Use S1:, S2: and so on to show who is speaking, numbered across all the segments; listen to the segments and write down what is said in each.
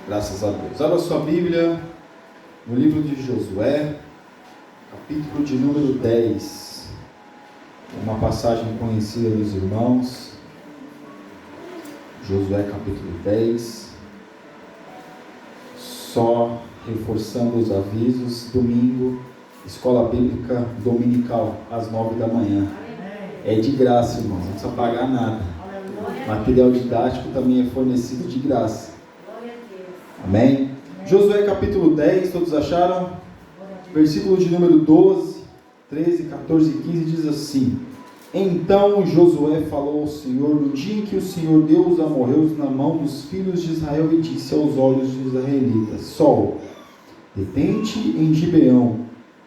S1: Graças a Deus. Abra sua Bíblia no livro de Josué, capítulo de número 10. Uma passagem conhecida dos irmãos. Josué capítulo 10. Só reforçando os avisos, domingo, escola bíblica dominical, às 9 da manhã. É de graça, irmãos, não precisa pagar nada. Material didático também é fornecido de graça. Amém? Josué capítulo 10, todos acharam? Versículo de número 12, 13, 14 e 15 diz assim: Então Josué falou ao Senhor no dia em que o Senhor deu os amorreus na mão dos filhos de Israel e disse aos olhos dos israelitas: Sol, detente em Gibeão,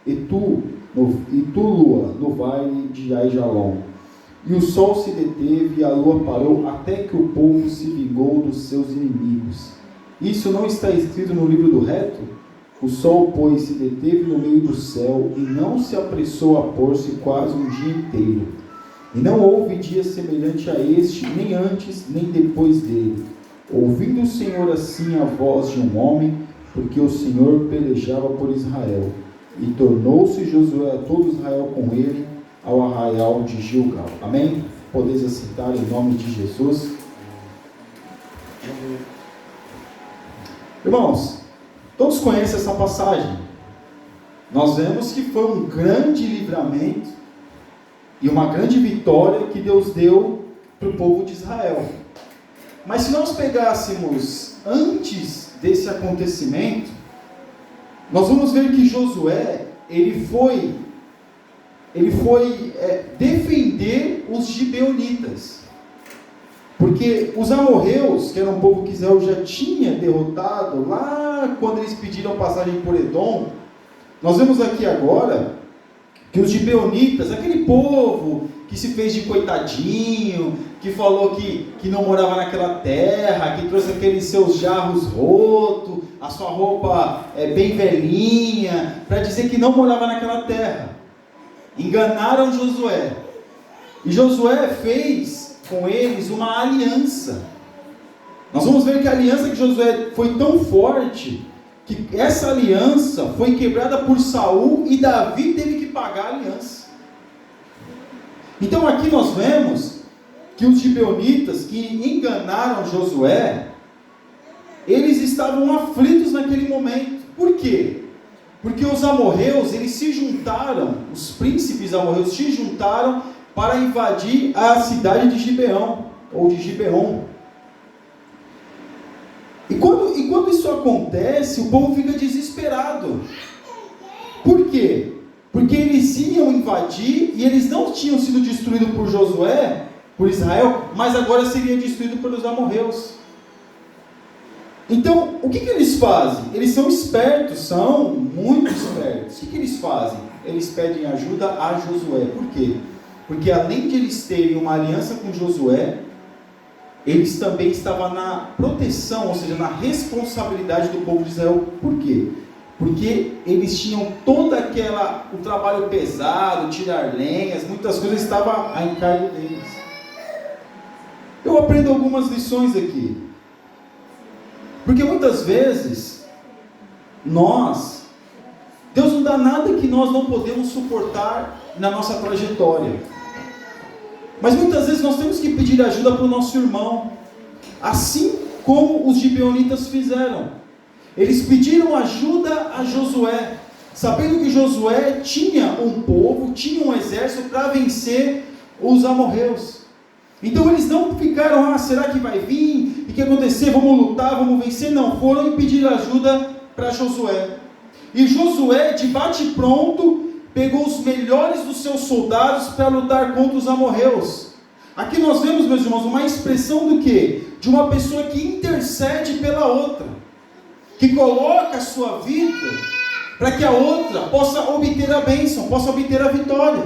S1: e tu, lua, no vale de Aijalon. E o sol se deteve e a lua parou até que o povo se vingou dos seus inimigos. Isso não está escrito no livro do reto? O sol, pois, se deteve no meio do céu e não se apressou a pôr-se quase um dia inteiro. E não houve dia semelhante a este, nem antes, nem depois dele. Ouvindo o Senhor assim a voz de um homem, porque o Senhor pelejava por Israel. E tornou-se Josué a todo Israel com ele ao arraial de Gilgal. Amém? Podeis assentar em nome de Jesus. Irmãos, todos conhecem essa passagem. Nós vemos que foi um grande livramento e uma grande vitória que Deus deu para o povo de Israel. Mas se nós pegássemos antes desse acontecimento, nós vamos ver que Josué, ele foi defender os gibeonitas. Porque os amorreus, que era um povo que Israel já tinha derrotado lá quando eles pediram passagem por Edom, nós vemos aqui agora que os gibeonitas, aquele povo que se fez de coitadinho, que falou que não morava naquela terra, que trouxe aqueles seus jarros rotos, a sua roupa bem velhinha, para dizer que não morava naquela terra. Enganaram Josué. E Josué fez com eles uma aliança. Nós vamos ver que a aliança de Josué foi tão forte que essa aliança foi quebrada por Saul e Davi teve que pagar a aliança. Então aqui nós vemos que os gibeonitas que enganaram Josué, eles estavam aflitos naquele momento. Por quê? Porque os amorreus, eles se juntaram, os príncipes amorreus se juntaram para invadir a cidade de Gibeão, ou de Gibeon. E quando isso acontece, o povo fica desesperado. Por quê? Porque eles iam invadir e eles não tinham sido destruídos por Josué, por Israel, mas agora seriam destruídos pelos amorreus. Então, o que eles fazem? Eles são espertos, são muito espertos. O que eles fazem? Eles pedem ajuda a Josué. Por quê? Porque além de eles terem uma aliança com Josué, eles também estavam na proteção, ou seja, na responsabilidade do povo de Israel. Por quê? Porque eles tinham o trabalho pesado, tirar lenhas, muitas coisas estavam a encargo deles. Eu aprendo algumas lições aqui. Porque muitas vezes, Deus não dá nada que nós não podemos suportar na nossa trajetória. Mas muitas vezes nós temos que pedir ajuda para o nosso irmão, assim como os gibeonitas fizeram. Eles pediram ajuda a Josué, sabendo que Josué tinha um povo, tinha um exército para vencer os amorreus. Então eles não ficaram, será que vai vir? O que acontecer? Vamos lutar, vamos vencer? Não, foram e pediram ajuda para Josué. E Josué, de bate-pronto, pegou os melhores dos seus soldados para lutar contra os amorreus. Aqui nós vemos, meus irmãos, uma expressão do quê? De uma pessoa que intercede pela outra, que coloca a sua vida para que a outra possa obter a bênção, possa obter a vitória.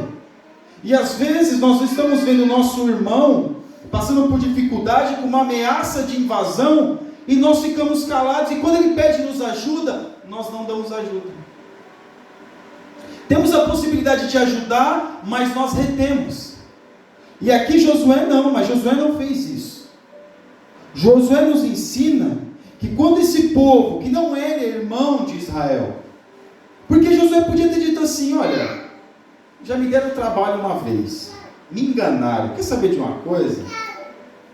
S1: E às vezes nós estamos vendo o nosso irmão passando por dificuldade, com uma ameaça de invasão, e nós ficamos calados, e quando ele pede-nos ajuda, nós não damos ajuda. Temos a possibilidade de ajudar, mas nós retemos. E aqui Josué não fez isso. Josué nos ensina que quando esse povo que não era irmão de Israel. Porque Josué podia ter dito assim: olha, já me deram trabalho uma vez, me enganaram, quer saber de uma coisa?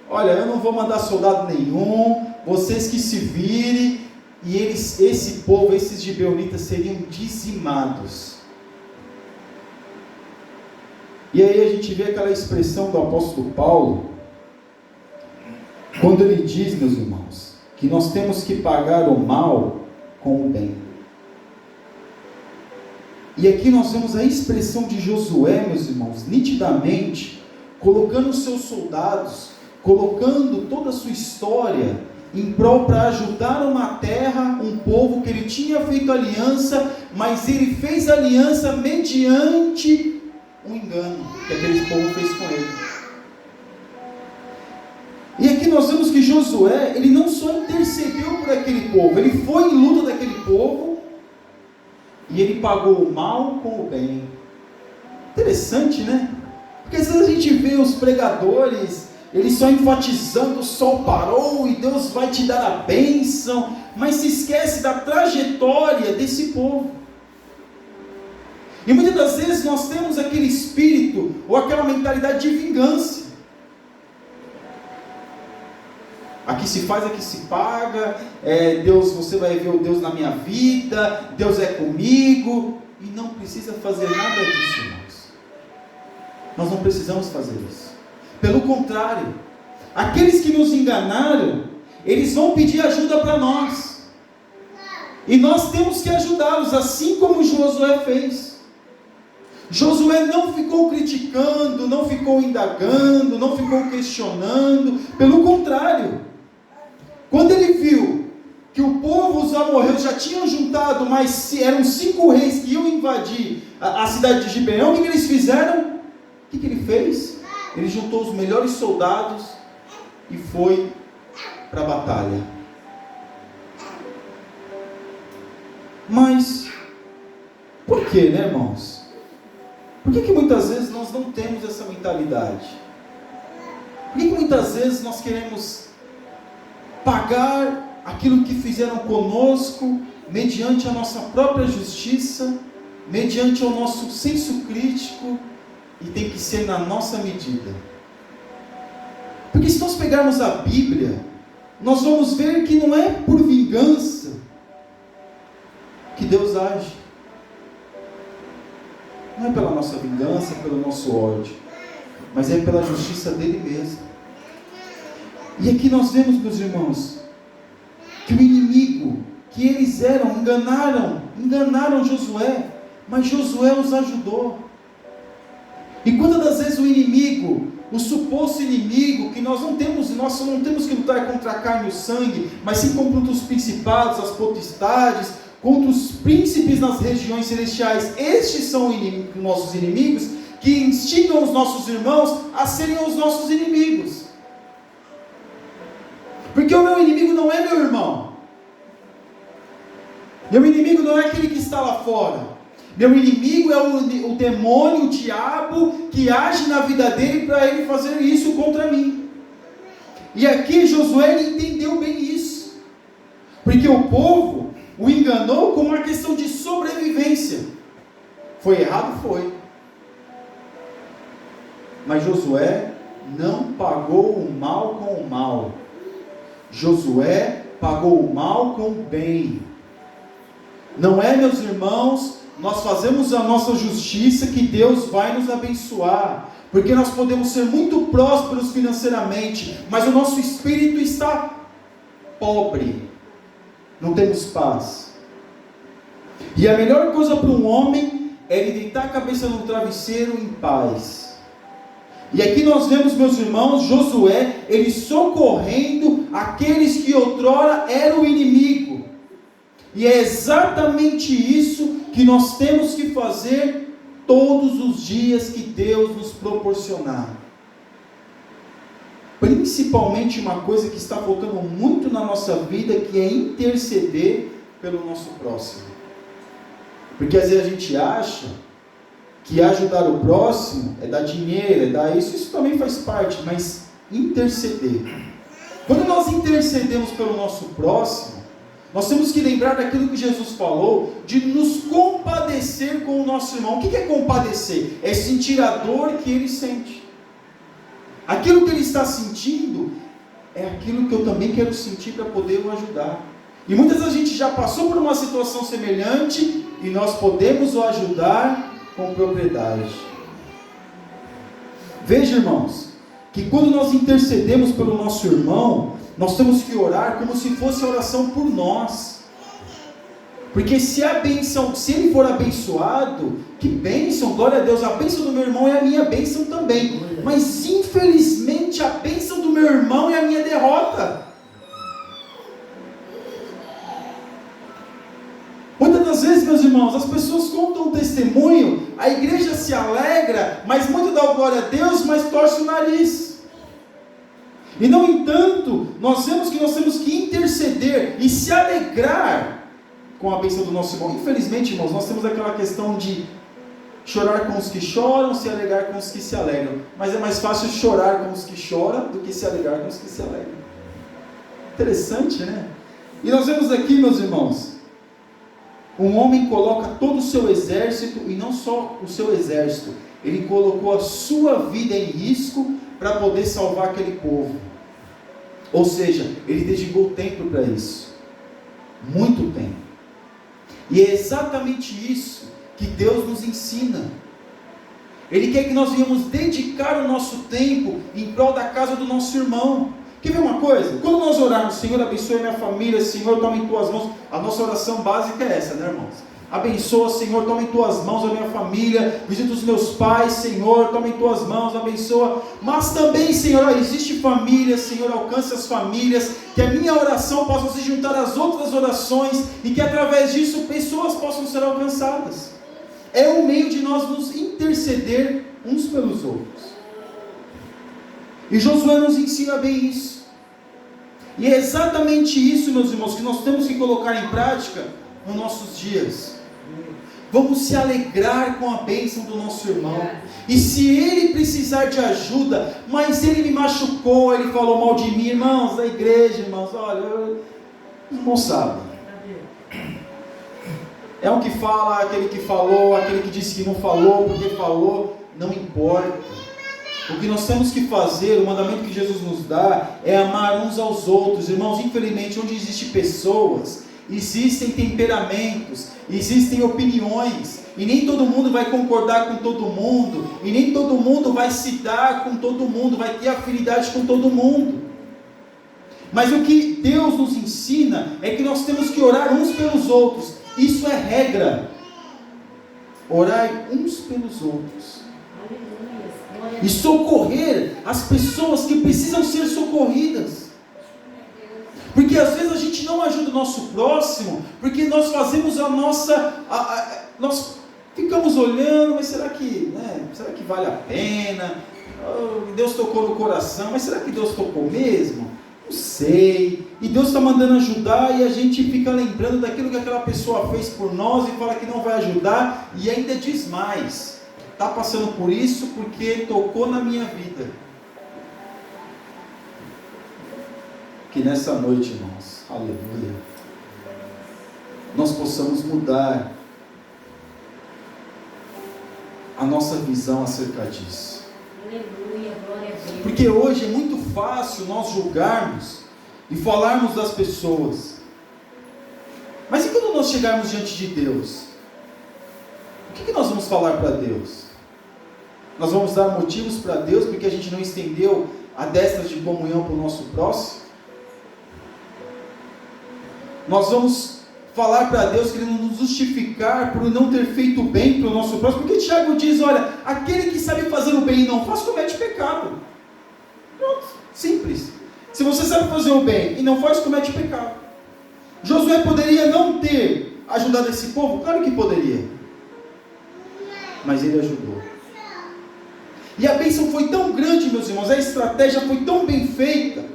S1: Olha, eu não vou mandar soldado nenhum, vocês que se virem, e esse povo, esses gibeonitas seriam dizimados. E aí a gente vê aquela expressão do apóstolo Paulo, quando ele diz, meus irmãos, que nós temos que pagar o mal com o bem. E aqui nós vemos a expressão de Josué, meus irmãos, nitidamente, colocando os seus soldados, colocando toda a sua história em prol para ajudar uma terra, um povo que ele tinha feito aliança, mas ele fez aliança mediante um engano que aquele povo fez com ele. E aqui nós vemos que Josué, ele não só intercedeu por aquele povo, ele foi em luta daquele povo, e ele pagou o mal com o bem. Interessante, né? Porque às vezes a gente vê os pregadores, eles só enfatizando: o sol parou e Deus vai te dar a bênção, mas se esquece da trajetória desse povo. E muitas das vezes nós temos aquele espírito, ou aquela mentalidade de vingança. Aqui se faz, aqui se paga, Deus, você vai ver o Deus na minha vida, Deus é comigo, e não precisa fazer nada disso, irmãos. Nós não precisamos fazer isso. Pelo contrário, aqueles que nos enganaram, eles vão pedir ajuda para nós, e nós temos que ajudá-los, assim como Josué fez. Josué não ficou criticando, não ficou indagando, não ficou questionando, pelo contrário, quando ele viu que o povo, os amorreus, já tinham juntado, mas eram 5 reis que iam invadir a cidade de Gibeão, o que eles fizeram? O que ele fez? Ele juntou os melhores soldados e foi para a batalha. Mas, por que, né, irmãos? Por que muitas vezes nós não temos essa mentalidade? Por que muitas vezes nós queremos pagar aquilo que fizeram conosco, mediante a nossa própria justiça, mediante o nosso senso crítico, e tem que ser na nossa medida? Porque se nós pegarmos a Bíblia, nós vamos ver que não é por vingança que Deus age. Não é pela nossa vingança, pelo nosso ódio, mas é pela justiça dele mesmo. E aqui nós vemos, meus irmãos, que o inimigo, que eles eram, enganaram Josué, mas Josué os ajudou. E quantas das vezes o inimigo, o suposto inimigo, que nós não temos que lutar contra a carne e o sangue, mas sim contra os principados, as potestades, contra os príncipes nas regiões celestiais. Estes são nossos inimigos, que instigam os nossos irmãos a serem os nossos inimigos. Porque o meu inimigo não é meu irmão. Meu inimigo não é aquele que está lá fora. Meu inimigo é o demônio, o diabo, que age na vida dele para ele fazer isso contra mim. E aqui Josué entendeu bem isso. Porque o povo o enganou com uma questão de sobrevivência. Foi errado? Foi. Mas Josué não pagou o mal com o mal. Josué pagou o mal com o bem. Não é, meus irmãos, nós fazemos a nossa justiça que Deus vai nos abençoar, porque nós podemos ser muito prósperos financeiramente, mas o nosso espírito está pobre, não temos paz. E a melhor coisa para um homem é ele deitar a cabeça no travesseiro em paz. E aqui nós vemos, meus irmãos, Josué, ele socorrendo aqueles que outrora eram o inimigo. E é exatamente isso que nós temos que fazer todos os dias que Deus nos proporcionar. Principalmente uma coisa que está faltando muito na nossa vida, que é interceder pelo nosso próximo. Porque às vezes a gente acha que ajudar o próximo é dar dinheiro, é dar isso também faz parte, mas interceder. Quando nós intercedemos pelo nosso próximo, Nós temos que lembrar daquilo que Jesus falou, de nos compadecer com o nosso irmão. O que é compadecer? É sentir a dor que ele sente. Aquilo que ele está sentindo é aquilo que eu também quero sentir para poder o ajudar. E muitas vezes a gente já passou por uma situação semelhante e nós podemos o ajudar com propriedade. Veja, irmãos, que quando nós intercedemos pelo nosso irmão, nós temos que orar como se fosse a oração por nós. Porque se ele for abençoado, que bênção, glória a Deus, a bênção do meu irmão é a minha bênção também. Mas infelizmente a bênção do meu irmão é a minha derrota. Muitas das vezes, meus irmãos, as pessoas contam um testemunho, a igreja se alegra, mas muito dá glória a Deus, mas torce o nariz. E no entanto, nós vemos que nós temos que interceder e se alegrar com a bênção do nosso irmão. Infelizmente, irmãos, nós temos aquela questão de chorar com os que choram, se alegrar com os que se alegram. Mas é mais fácil chorar com os que choram do que se alegrar com os que se alegram. Interessante, né? E nós vemos aqui, meus irmãos, um homem coloca todo o seu exército, e não só o seu exército, ele colocou a sua vida em risco para poder salvar aquele povo. Ou seja, ele dedicou tempo para isso. Muito tempo. E é exatamente isso que Deus nos ensina. Ele quer que nós venhamos dedicar o nosso tempo em prol da casa do nosso irmão. Quer ver uma coisa? Quando nós orarmos, Senhor, abençoe minha família, Senhor, toma em tuas mãos. A nossa oração básica é essa, né, irmãos? Abençoa, Senhor, toma em tuas mãos a minha família, visita os meus pais, Senhor, toma em tuas mãos, abençoa. Mas também, Senhor, existe família, Senhor, alcance as famílias, que a minha oração possa se juntar às outras orações, e que através disso pessoas possam ser alcançadas. É um meio de nós nos interceder uns pelos outros. E Josué nos ensina bem isso. E é exatamente isso, meus irmãos, que nós temos que colocar em prática nos nossos dias. Vamos se alegrar com a bênção do nosso irmão. E se ele precisar de ajuda, mas ele me machucou, ele falou mal de mim, irmãos da igreja, irmãos, olha, não sabe. É um que fala, aquele que falou, aquele que disse que não falou, porque falou, não importa. O que nós temos que fazer, o mandamento que Jesus nos dá, é amar uns aos outros. Irmãos, infelizmente, onde existem pessoas, existem temperamentos, existem opiniões, e nem todo mundo vai concordar com todo mundo, e nem todo mundo vai se dar com todo mundo, vai ter afinidade com todo mundo. Mas o que Deus nos ensina é que nós temos que orar uns pelos outros. Isso é regra. Orai uns pelos outros. E socorrer as pessoas que precisam ser socorridas. Porque às vezes a gente não ajuda o nosso próximo, porque nós fazemos a nossa... nós ficamos olhando, mas será que vale a pena? Oh, Deus tocou no coração, mas será que Deus tocou mesmo? Não sei. E Deus está mandando ajudar, e a gente fica lembrando daquilo que aquela pessoa fez por nós, e fala que não vai ajudar, e ainda diz mais. Está passando por isso porque tocou na minha vida. Que nessa noite, irmãos, aleluia, nós possamos mudar a nossa visão acerca disso.
S2: Aleluia, glória a Deus.
S1: Porque hoje é muito fácil nós julgarmos e falarmos das pessoas. Mas e quando nós chegarmos diante de Deus? O que nós vamos falar para Deus? Nós vamos dar motivos para Deus porque a gente não estendeu a destra de comunhão para o nosso próximo? Nós vamos falar para Deus querendo nos justificar por não ter feito bem para o nosso próximo? Porque Tiago diz, olha, aquele que sabe fazer o bem e não faz, comete pecado. Pronto, simples. Se você sabe fazer o bem e não faz, comete pecado. Josué poderia não ter ajudado esse povo? Claro que poderia. Mas ele ajudou. E a bênção foi tão grande, meus irmãos, a estratégia foi tão bem feita,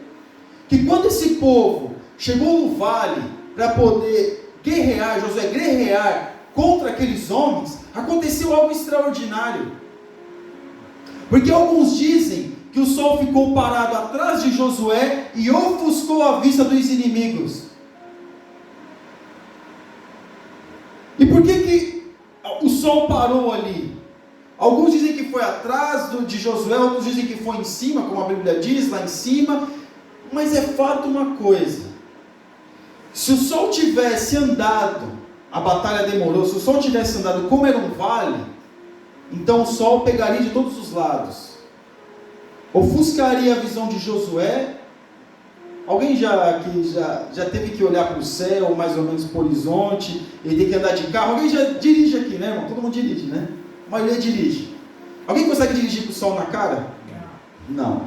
S1: que quando esse povo chegou no vale para poder guerrear, Josué guerrear contra aqueles homens, aconteceu algo extraordinário. Porque alguns dizem que o sol ficou parado atrás de Josué e ofuscou a vista dos inimigos. sol parou ali? Alguns dizem que foi atrás de Josué, outros dizem que foi em cima, como a Bíblia diz, lá em cima. Mas é fato uma coisa: se o sol tivesse andado, a batalha demorou, se o sol tivesse andado como era um vale, então o sol pegaria de todos os lados, ofuscaria a visão de Josué. Alguém já teve que olhar para o céu, mais ou menos para o horizonte, e ter que andar de carro? Alguém já dirige aqui, né, irmão? Todo mundo dirige, né? A maioria dirige. Alguém consegue dirigir com o sol na cara? Não.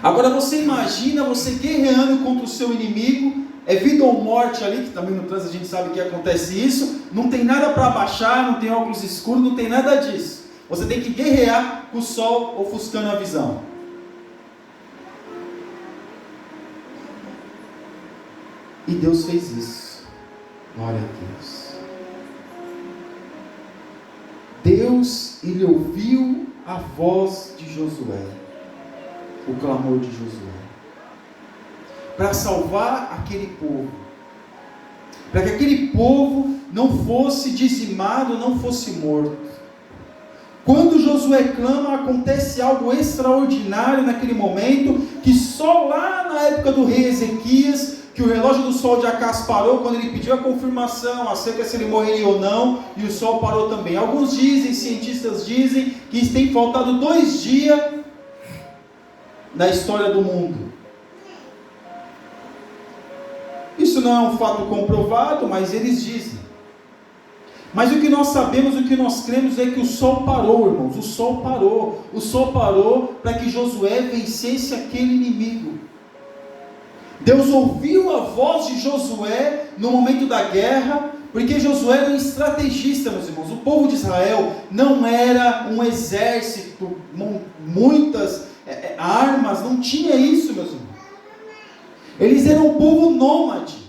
S1: Agora você imagina você guerreando contra o seu inimigo, é vida ou morte ali, que também no trânsito a gente sabe que acontece isso, não tem nada para abaixar, não tem óculos escuros, não tem nada disso. Você tem que guerrear com o sol ofuscando a visão. E Deus fez isso. Glória a Deus. Deus, Ele ouviu a voz de Josué, o clamor de Josué, para salvar aquele povo, para que aquele povo não fosse dizimado, não fosse morto. Quando Josué clama, acontece algo extraordinário naquele momento, que só lá na época do rei Ezequias, que o relógio do sol de Acás parou, quando ele pediu a confirmação acerca se ele morreria ou não, e o sol parou também. Alguns dizem, cientistas dizem, que tem faltado 2 dias na história do mundo. Isso não é um fato comprovado, mas eles dizem. Mas o que nós sabemos, o que nós cremos é que o sol parou, irmãos. O sol parou. O sol parou para que Josué vencesse aquele inimigo. Deus ouviu a voz de Josué no momento da guerra, porque Josué era um estrategista, meus irmãos. O povo de Israel não era um exército, muitas armas, não tinha isso, meus irmãos. Eles eram um povo nômade.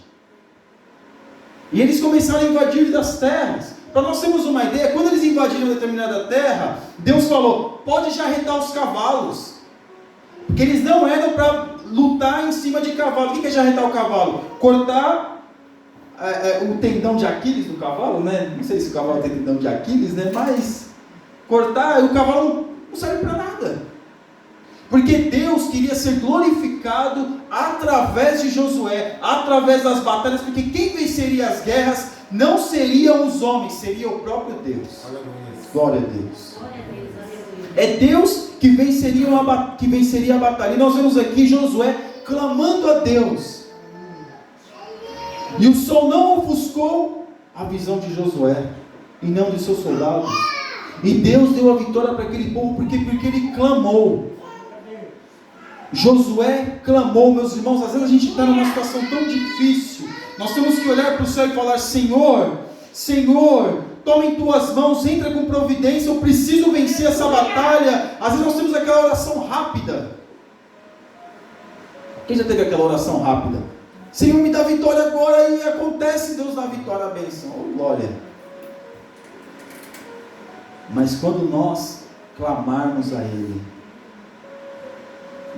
S1: E eles começaram a invadir das terras. Para nós termos uma ideia, quando eles invadiram determinada terra, Deus falou: pode já arretar os cavalos. Porque eles não eram para lutar em cima de cavalo. O que é jarretar o cavalo? Cortar o tendão de Aquiles do cavalo, né? Não sei se o cavalo tem tendão de Aquiles, né? Mas cortar, o cavalo não serve para nada. Porque Deus queria ser glorificado através de Josué, através das batalhas, porque quem venceria as guerras não seriam os homens, seria o próprio Deus. Glória a Deus. É Deus que venceria a batalha. E nós vemos aqui Josué clamando a Deus. E o sol não ofuscou a visão de Josué e não de seus soldados. E Deus deu a vitória para aquele povo porque ele clamou. Josué clamou, meus irmãos. Às vezes a gente está numa situação tão difícil. Nós temos que olhar para o céu e falar: Senhor, Senhor, toma em tuas mãos, entra com providência, eu preciso vencer essa batalha. Às vezes nós temos aquela oração rápida. Quem já teve aquela oração rápida? Senhor, me dá vitória agora, e acontece, Deus dá vitória, a bênção, oh, glória. Mas quando nós clamarmos a Ele,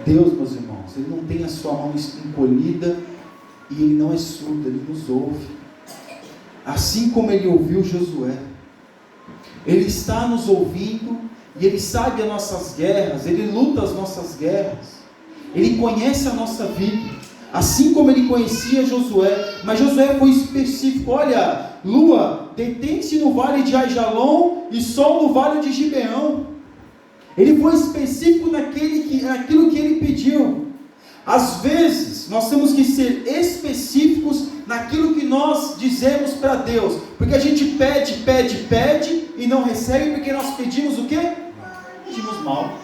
S1: Deus, meus irmãos, Ele não tem a sua mão encolhida, e Ele não é surdo, Ele nos ouve. Assim como Ele ouviu Josué, Ele está nos ouvindo, e Ele sabe as nossas guerras, Ele luta as nossas guerras, Ele conhece a nossa vida, assim como Ele conhecia Josué. Mas Josué foi específico: olha, lua, detém-se no vale de Aijalon, e sol no vale de Gibeão. Ele foi específico naquilo que Ele pediu. Às vezes, nós temos que ser específicos naquilo que nós dizemos para Deus, porque a gente pede e não recebe, porque nós pedimos o quê? Pedimos mal.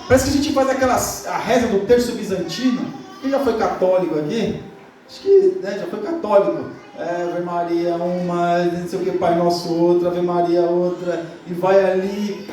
S1: Parece que a gente faz a reza do terço bizantino. Quem já foi católico aqui? Acho que já foi católico. Ave Maria uma, não sei o que, Pai Nosso outra, Ave Maria outra, e vai ali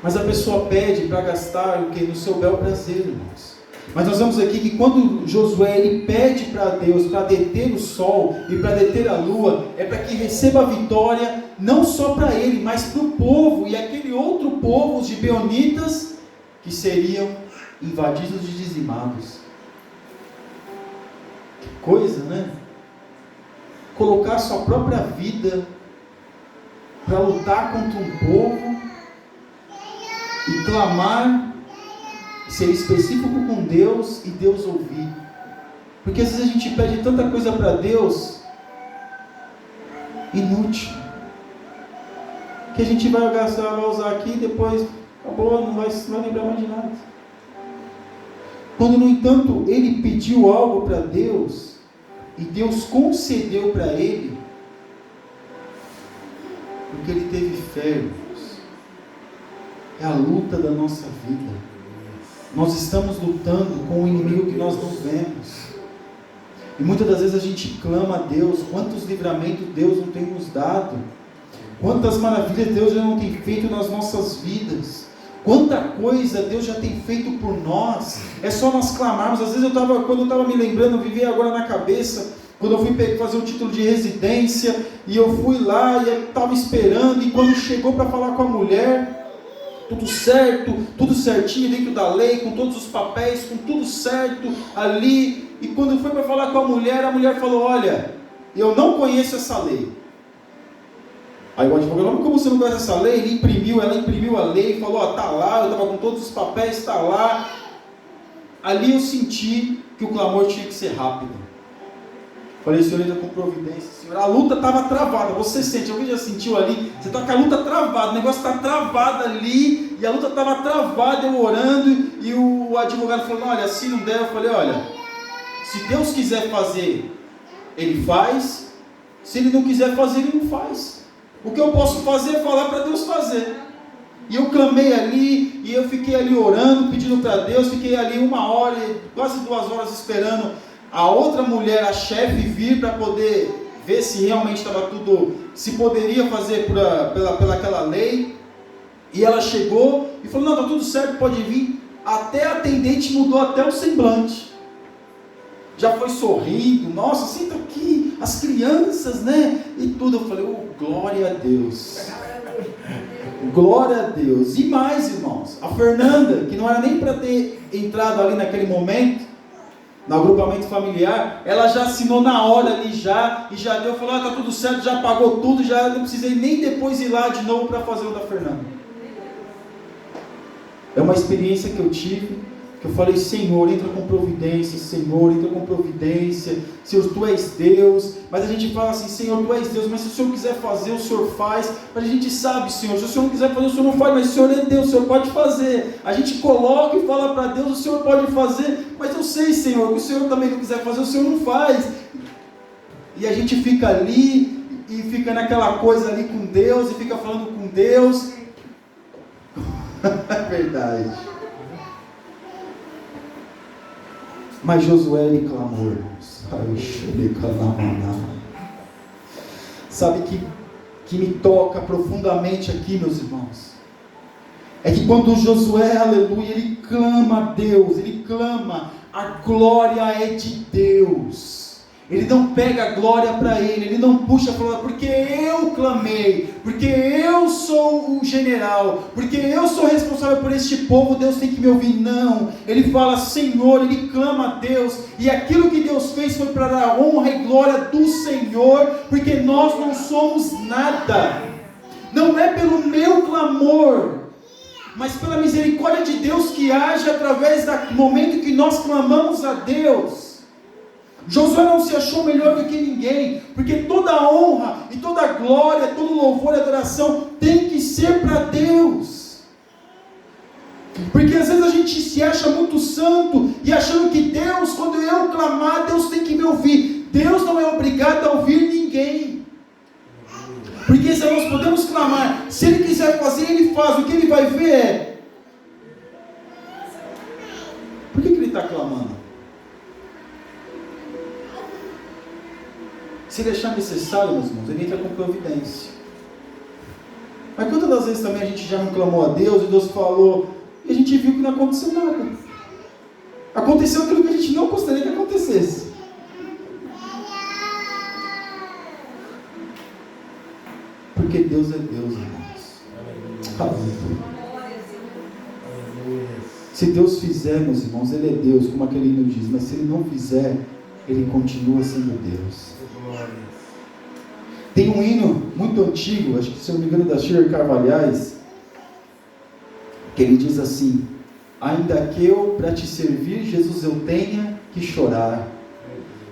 S1: Mas a pessoa pede para gastar o que? No seu bel prazer, irmãos. Mas nós vemos aqui que quando Josué ele pede para Deus para deter o sol e para deter a lua, é para que receba a vitória, não só para ele, mas para o povo, e aquele outro povo, os gibeonitas, que seriam invadidos e dizimados. Que coisa, né? colocar a sua própria vida para lutar contra um povo e clamar, ser específico com Deus e Deus ouvir. Porque às vezes a gente pede tanta coisa para Deus inútil, que a gente vai usar aqui e depois acabou, não vai lembrar mais de nada. Quando, no entanto, ele pediu algo para Deus e Deus concedeu para ele, porque ele teve fé, irmãos. É a luta da nossa vida. Nós estamos lutando com um inimigo que nós não vemos. E muitas das vezes a gente clama a Deus, quantos livramentos Deus não tem nos dado, quantas maravilhas Deus já não tem feito nas nossas vidas, quanta coisa Deus já tem feito por nós. É só nós clamarmos. Às vezes quando eu estava me lembrando, eu vivia agora na cabeça, quando eu fui fazer o título de residência, e eu fui lá, e eu estava esperando, e quando chegou para falar com a mulher, tudo certo, tudo certinho, dentro da lei, com todos os papéis, com tudo certo ali, e quando foi para falar com a mulher falou: olha, eu não conheço essa lei. Aí o advogado falou: como você não conhece essa lei? Ela imprimiu a lei, falou: ó, tá lá, eu estava com todos os papéis, está lá. Ali eu senti que o clamor tinha que ser rápido. Falei: Senhor, entra com providência, Senhor. A luta estava travada, você sente, alguém já sentiu ali? Você está com a luta travada, o negócio está travado ali, e a luta estava travada, eu orando, e o advogado falou: olha, se não der, eu falei: olha, se Deus quiser fazer, Ele faz, se Ele não quiser fazer, Ele não faz. O que eu posso fazer é falar para Deus fazer. E eu clamei ali, e eu fiquei ali orando, pedindo para Deus, fiquei ali 1 hora, quase 2 horas esperando a outra mulher, a chefe, vir para poder ver se realmente estava tudo, se poderia fazer pela aquela lei. E ela chegou e falou: não, está tudo certo, pode vir. Até a atendente mudou até o semblante. Já foi sorrindo, nossa, senta aqui, as crianças, né? E tudo. Eu falei: oh, glória a Deus. Glória a Deus. E mais, irmãos, a Fernanda, que não era nem para ter entrado ali naquele momento, no agrupamento familiar, ela já assinou na hora ali já, e já deu, falou: tá tudo certo, já pagou tudo, já não precisei nem depois ir lá de novo para fazer o da Fernanda. É uma experiência que eu tive, que eu falei: Senhor, entra com providência, Senhor, entra com providência, Senhor, Tu és Deus. Mas a gente fala assim: Senhor, Tu és Deus, mas se o Senhor quiser fazer, o Senhor faz. Mas a gente sabe, Senhor, se o Senhor não quiser fazer, o Senhor não faz, mas o Senhor é Deus, o Senhor pode fazer. A gente coloca e fala para Deus: o Senhor pode fazer, mas eu sei, Senhor, que o Senhor também não quiser fazer, o Senhor não faz. E a gente fica ali, e fica naquela coisa ali com Deus, e fica falando com Deus. É verdade. Mas Josué, ele clamou, irmãos. Sabe que me toca profundamente aqui, meus irmãos, é que quando Josué, aleluia, ele clama a Deus, ele clama, a glória é de Deus. Ele não pega a glória para ele não puxa para porque eu clamei, porque eu sou o general, porque eu sou responsável por este povo, Deus tem que me ouvir. Não, ele fala: Senhor, ele clama a Deus, e aquilo que Deus fez foi para dar honra e glória do Senhor, porque nós não somos nada, não é pelo meu clamor, mas pela misericórdia de Deus que age através do momento que nós clamamos a Deus. Josué não se achou melhor do que ninguém, porque toda a honra e toda a glória, todo louvor e adoração tem que ser para Deus. Porque às vezes a gente se acha muito santo e achando que Deus, quando eu clamar, Deus tem que me ouvir. Deus não é obrigado a ouvir ninguém. Porque se nós podemos clamar, se Ele quiser fazer, Ele faz. O que Ele vai ver é: por que Ele está clamando? Se Ele achar necessário, meus irmãos, Ele entra com providência. Mas quantas das vezes também a gente já não clamou a Deus, e Deus falou, e a gente viu que não aconteceu nada. Aconteceu aquilo que a gente não gostaria que acontecesse. Porque Deus é Deus, irmãos. Aleluia. Se Deus fizer, meus irmãos, Ele é Deus, como aquele hino diz. Mas se Ele não fizer, Ele continua sendo Deus. Tem um hino muito antigo, acho que se eu não me engano da Shirley Carvalhais, que ele diz assim: ainda que eu para te servir, Jesus, eu tenha que chorar,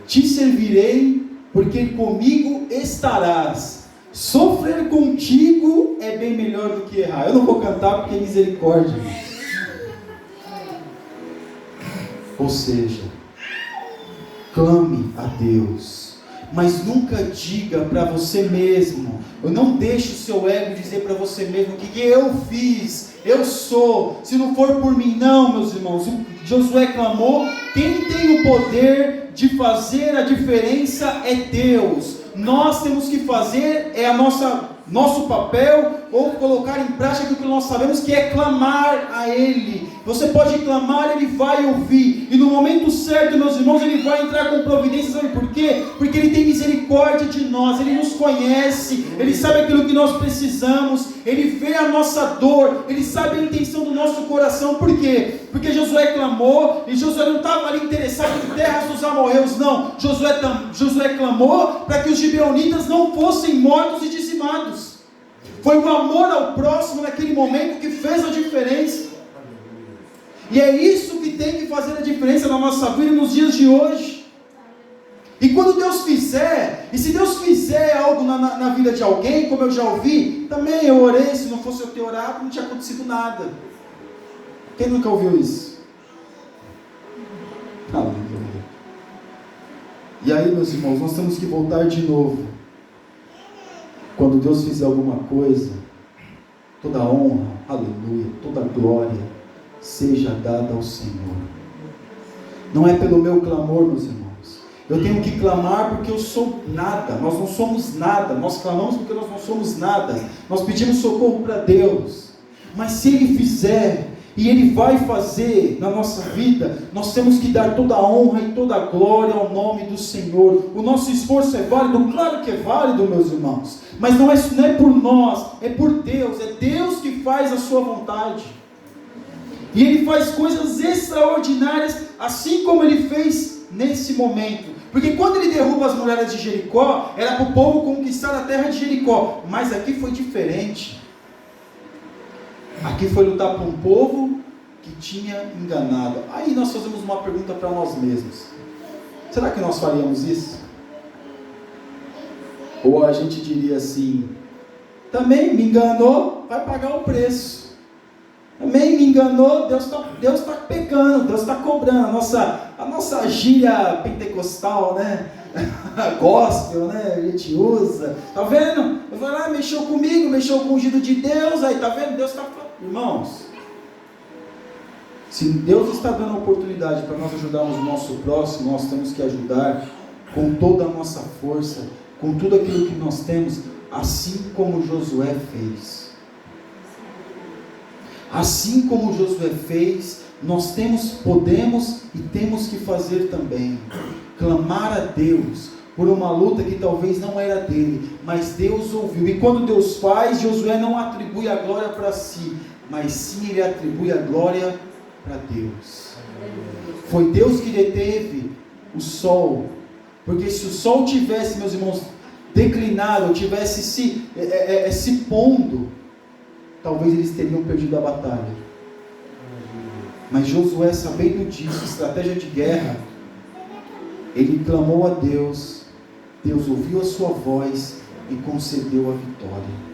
S1: te servirei porque comigo estarás, sofrer contigo é bem melhor do que errar. Eu não vou cantar porque é misericórdia, ou seja, clame a Deus, mas nunca diga para você mesmo, não deixe o seu ego dizer para você mesmo que eu fiz, eu sou, se não for por mim. Não, meus irmãos, Josué clamou, quem tem o poder de fazer a diferença é Deus. Nós temos que fazer, é nosso papel, ou colocar em prática aquilo que nós sabemos, que é clamar a Ele. Você pode clamar, Ele vai ouvir, e no momento certo, meus irmãos, Ele vai entrar com providência. Sabe por quê? Porque Ele tem misericórdia de nós, Ele nos conhece, Ele sabe aquilo que nós precisamos, Ele vê a nossa dor, Ele sabe a intenção do nosso coração. Por quê? Porque Josué clamou, e Josué não estava ali interessado em terras dos amorreus, não. Josué clamou para que os gibeonitas não fossem mortos e dizimados. Foi o amor ao próximo naquele momento que fez a diferença. E é isso que tem que fazer a diferença na nossa vida nos dias de hoje. E quando Deus fizer, e se Deus fizer algo na vida de alguém, como eu já ouvi, também eu orei, se não fosse eu ter orado, não tinha acontecido nada. Quem nunca ouviu isso? Aleluia. E aí, meus irmãos, nós temos que voltar de novo. Quando Deus fizer alguma coisa, toda honra, aleluia, toda glória seja dada ao Senhor. Não é pelo meu clamor, meus irmãos. Eu tenho que clamar porque eu sou nada. Nós não somos nada. Nós clamamos porque nós não somos nada. Nós pedimos socorro para Deus. Mas se Ele fizer, e Ele vai fazer na nossa vida, nós temos que dar toda a honra e toda a glória ao nome do Senhor. O nosso esforço é válido? Claro que é válido, meus irmãos. Mas não é por nós, é por Deus. É Deus que faz a sua vontade. E Ele faz coisas extraordinárias, assim como Ele fez nesse momento. Porque quando Ele derruba as muralhas de Jericó, era para o povo conquistar a terra de Jericó. Mas aqui foi diferente. Aqui foi lutar para um povo que tinha enganado. Aí nós fazemos uma pergunta para nós mesmos: será que nós faríamos isso? Ou a gente diria assim: também me enganou, vai pagar o preço. Também me enganou, Deus está pegando, Deus está cobrando. A nossa gíria pentecostal, né? Gospel, né? A gente usa. Tá vendo? Eu vou lá, mexeu comigo, mexeu com o ungido de Deus. Aí, tá vendo? Deus está falando. Irmãos, se Deus está dando a oportunidade para nós ajudarmos o nosso próximo, nós temos que ajudar com toda a nossa força, com tudo aquilo que nós temos, assim como Josué fez. Assim como Josué fez, nós podemos e temos que fazer também. Clamar a Deus por uma luta que talvez não era dele, mas Deus ouviu. E quando Deus faz, Josué não atribui a glória para si, mas sim ele atribui a glória para Deus. Foi Deus que deteve o sol, porque se o sol tivesse, meus irmãos, declinado, tivesse se pondo, talvez eles teriam perdido a batalha. Mas Josué, sabendo disso, estratégia de guerra, ele clamou a Deus, Deus ouviu a sua voz e concedeu a vitória.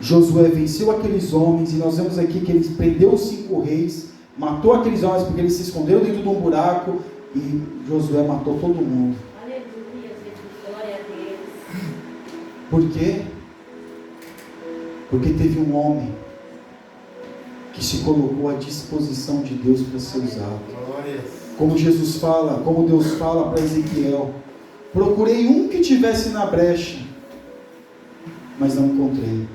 S1: Josué venceu aqueles homens, e nós vemos aqui que ele prendeu os 5 reis, matou aqueles homens porque eles se esconderam dentro de um buraco, e Josué matou todo mundo.
S2: Aleluia, glória a Deus.
S1: Por quê? Porque teve um homem que se colocou à disposição de Deus para ser usado. Como Jesus fala, como Deus fala para Ezequiel: procurei um que estivesse na brecha, mas não encontrei.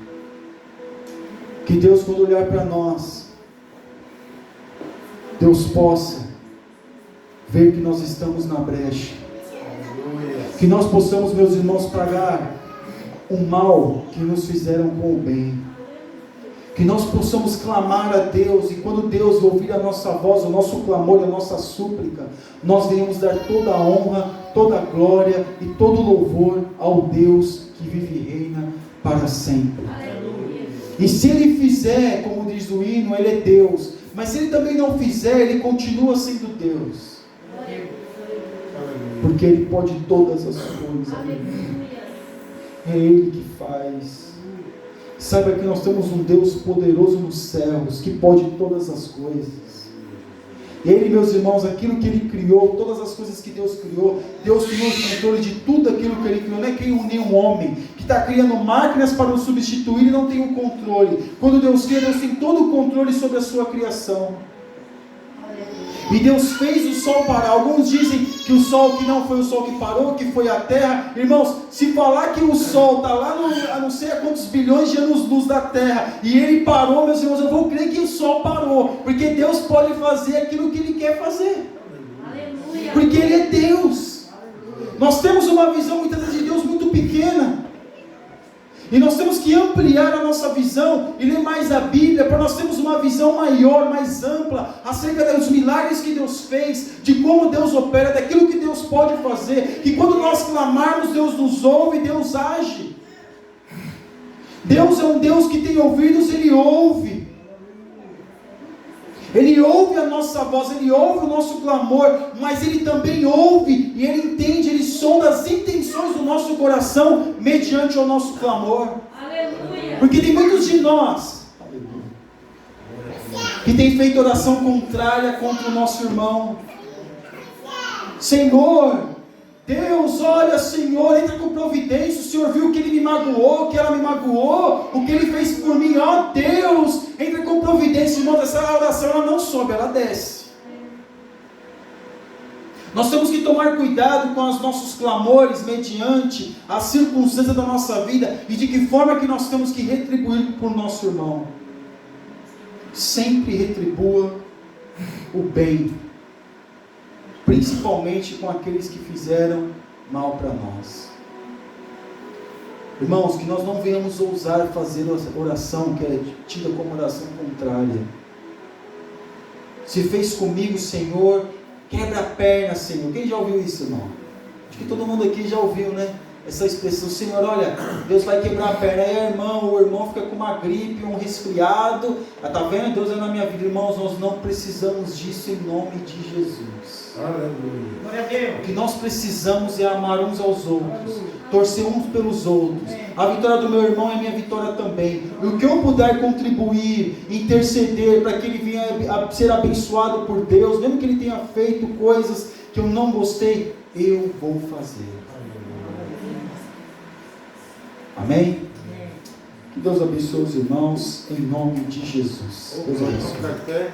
S1: Que Deus, quando olhar para nós, Deus possa ver que nós estamos na brecha. Que nós possamos, meus irmãos, pagar o mal que nos fizeram com o bem. Que nós possamos clamar a Deus, e quando Deus ouvir a nossa voz, o nosso clamor, a nossa súplica, nós venhamos dar toda a honra, toda a glória e todo o louvor ao Deus que vive e reina para sempre.
S2: Aleluia.
S1: E se Ele fizer, como diz o hino, Ele é Deus. Mas se Ele também não fizer, Ele continua sendo Deus.
S2: Glória a Deus.
S1: Porque Ele pode todas as coisas.
S2: Aleluia.
S1: É Ele que faz. Saiba que nós temos um Deus poderoso nos céus, que pode todas as coisas. Ele, meus irmãos, aquilo que Ele criou, todas as coisas que Deus criou, Deus tem o controle de tudo aquilo que Ele criou. Não é que nenhum homem que está criando máquinas para o substituir e não tem o controle. Quando Deus cria, Deus tem todo o controle sobre a sua criação. E Deus fez o sol parar. Alguns dizem que o sol, que não foi o sol que parou, que foi a terra. Irmãos, se falar que o sol está lá a não sei a quantos bilhões de anos-luz da terra, e ele parou, meus irmãos, eu vou crer que o sol parou, porque Deus pode fazer aquilo que Ele quer fazer.
S2: Aleluia.
S1: Porque Ele é Deus. Nós temos uma visão muitas vezes de Deus muito pequena. E nós temos que ampliar a nossa visão e ler mais a Bíblia, para nós termos uma visão maior, mais ampla, acerca dos milagres que Deus fez, de como Deus opera, daquilo que Deus pode fazer, que quando nós clamarmos, Deus nos ouve, Deus age. Deus é um Deus que tem ouvidos, Ele ouve. Ele ouve a nossa voz, Ele ouve o nosso clamor, mas Ele também ouve e Ele entende, Ele sonda as intenções do nosso coração mediante o nosso clamor.
S2: Aleluia.
S1: Porque tem muitos de nós que tem feito oração contrária contra o nosso irmão. Senhor, Deus, olha, Senhor, entra com providência. O Senhor viu que ele me magoou, que ela me magoou, o que ele fez por mim. Ó Deus, entra com providência. Irmão, essa oração ela não sobe, ela desce. Nós temos que tomar cuidado com os nossos clamores mediante as circunstâncias da nossa vida e de que forma que nós temos que retribuir por nosso irmão. Sempre retribua o bem, principalmente com aqueles que fizeram mal para nós. Irmãos, que nós não venhamos ousar fazer oração que é tida como oração contrária. Se fez comigo, Senhor, quebra a perna, Senhor. Quem já ouviu isso, irmão? Acho que todo mundo aqui já ouviu, né? Essa expressão, Senhor, olha, Deus vai quebrar a perna. Aí, o irmão fica com uma gripe, um resfriado. Tá vendo? Deus é na minha vida. Irmãos, nós não precisamos disso em nome de Jesus.
S3: Aleluia.
S1: O que nós precisamos é amar uns aos outros, torcer uns pelos outros. A vitória do meu irmão é minha vitória também. E o que eu puder contribuir, interceder para que ele venha a ser abençoado por Deus, mesmo que ele tenha feito coisas que eu não gostei, eu vou fazer. Amém? Que Deus abençoe os irmãos em nome de Jesus. Deus abençoe.